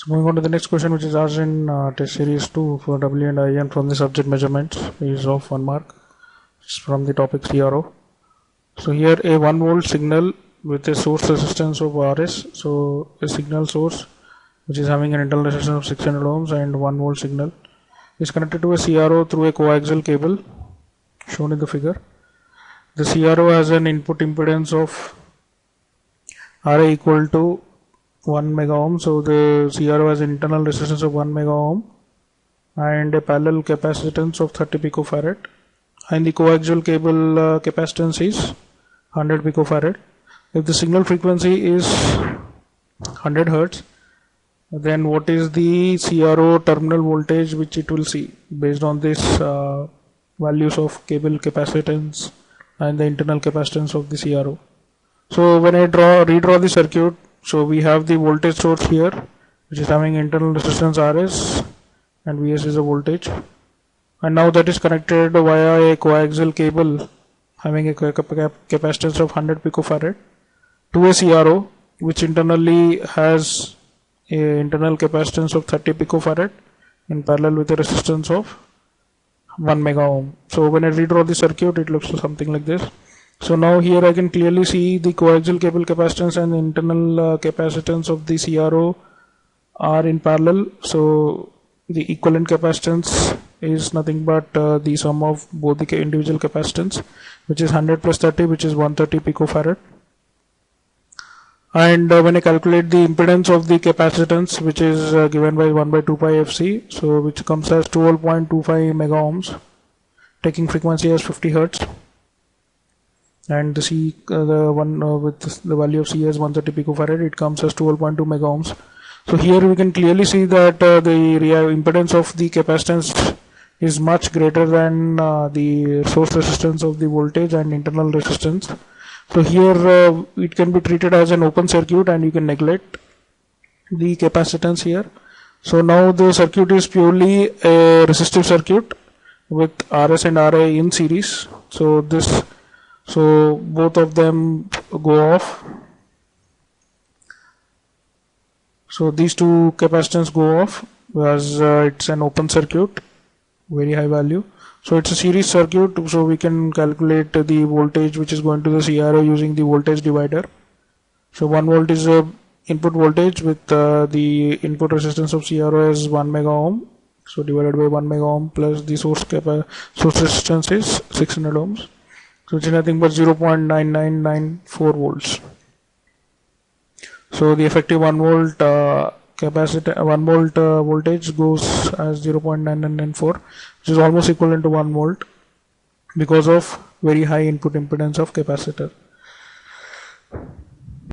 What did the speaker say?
So moving on to the next question, which is asked in test series 2 for W and I, and from the subject measurements is of 1 mark. It's from the topic CRO. So here a 1 volt signal with a source resistance of RS. So a signal source which is having an internal resistance of 600 ohms and 1 volt signal is connected to a CRO through a coaxial cable shown in the figure. The CRO has an input impedance of RA equal to 1 mega ohm. So the CRO has an internal resistance of 1 mega ohm and a parallel capacitance of 30 picofarad, and the coaxial cable capacitance is 100 picofarad. If the signal frequency is 100 Hertz, then what is the CRO terminal voltage which it will see based on this values of cable capacitance and the internal capacitance of the CRO. So when I redraw the circuit, so we have the voltage source here which is having internal resistance RS and Vs is a voltage, and now that is connected via a coaxial cable having a capacitance of 100 picofarad to a CRO which internally has a internal capacitance of 30 picofarad in parallel with a resistance of 1 mega ohm. So when I redraw the circuit, it looks something like this. So now here I can clearly see the coaxial cable capacitance and the internal capacitance of the CRO are in parallel. So the equivalent capacitance is nothing but the sum of both the individual capacitance, which is 100 plus 30, which is 130 picofarad. And when I calculate the impedance of the capacitance, which is given by 1 by 2 pi fc, so which comes as 12.25 mega ohms, taking frequency as 50 hertz, and the C the one with the value of C as 130 picofarad, it comes as 12.2 mega ohms. So here we can clearly see that the impedance of the capacitance is much greater than the source resistance of the voltage and internal resistance. So here it can be treated as an open circuit and you can neglect the capacitance here. So now the circuit is purely a resistive circuit with RS and RA in series. So both of them go off. So these two capacitance go off as it's an open circuit, very high value. So it's a series circuit, so we can calculate the voltage which is going to the CRO using the voltage divider. So 1 volt is a input voltage with the input resistance of CRO as 1 mega ohm. So divided by 1 mega ohm plus the source resistance is 600 ohms. So it's nothing but 0.9994 volts. So the effective 1 volt voltage goes as 0.9994, which is almost equivalent to 1 volt because of very high input impedance of capacitor.